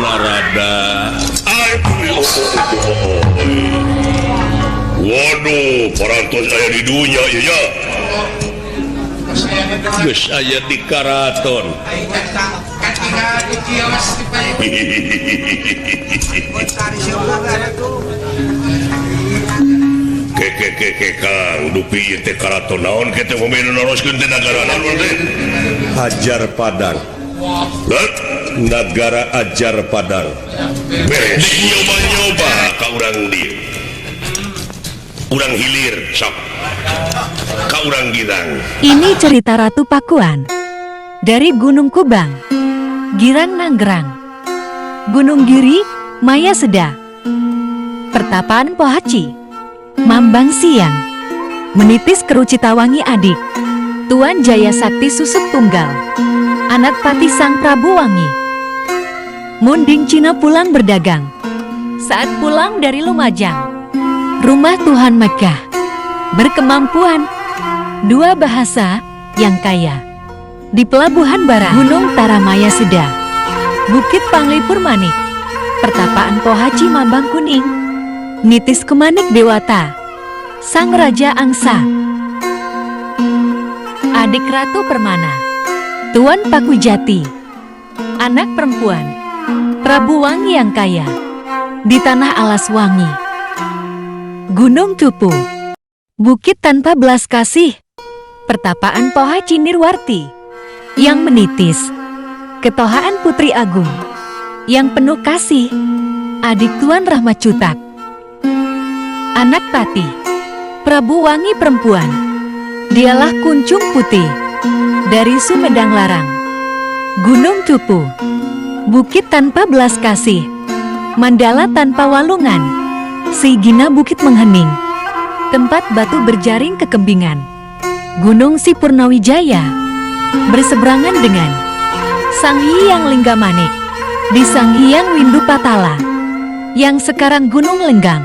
Narada. Waduh, parantos aya di dunia ya. Geus aya di karaton. Kang, dupi teh karaton naon kita mau meneruskeun teh negara naon teh? Ajar Padang. Negara Ajar Padang. Beres. Nyoba-nyoba ka urang dieu. Urang hilir sok. Ka urang girang. Ini cerita Ratu Pakuan dari Gunung Kubang, Girang Nanggerang, Gunung Giri, Maya Seda, Pertapaan Pohaci, Mambang Siang, Menitis Kerucitawangi Adik, Tuan Jaya Sakti Susuk Tunggal, Anak Pati Sang Prabu Wangi. Munding Cina pulang berdagang. Saat pulang dari Lumajang, rumah Tuhan Mekah, berkemampuan, dua bahasa yang kaya. Di Pelabuhan Bara, Gunung Taramaya Seda, Bukit Panglipur Manik, Pertapaan Pohaci Mambang Kuning, Nitis Kemanik Dewata, Sang Raja Angsa, adik Ratu Permana, Tuan Pakujati, anak perempuan Prabu Wangi yang kaya. Di tanah alas wangi, Gunung Cupu, Bukit Tanpa Belas Kasih, Pertapaan Pohaci Nirwarti yang menitis, Ketohaan Putri Agung yang penuh kasih, adik Tuan Rahmat Cutak, anak Pati Prabu Wangi perempuan. Dialah Kuncung Putih dari Sumedang Larang, Gunung Cupu, Bukit Tanpa Belas Kasih, Mandala Tanpa Walungan, Sigina Bukit Menghening, Tempat Batu Berjaring Kekembingan, Gunung Sipurnawijaya, berseberangan dengan Sang Hyang Linggamanik di Sang Hyang Windu Patala, yang sekarang Gunung Lenggang.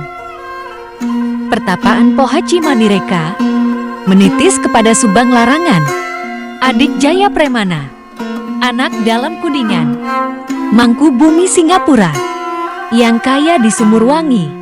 Pertapaan Pohaci Manireka, menitis kepada Subang Larangan, adik Jaya Premana, anak dalam Kuningan, Mangku Bumi Singapura, yang kaya di Sumur Wangi.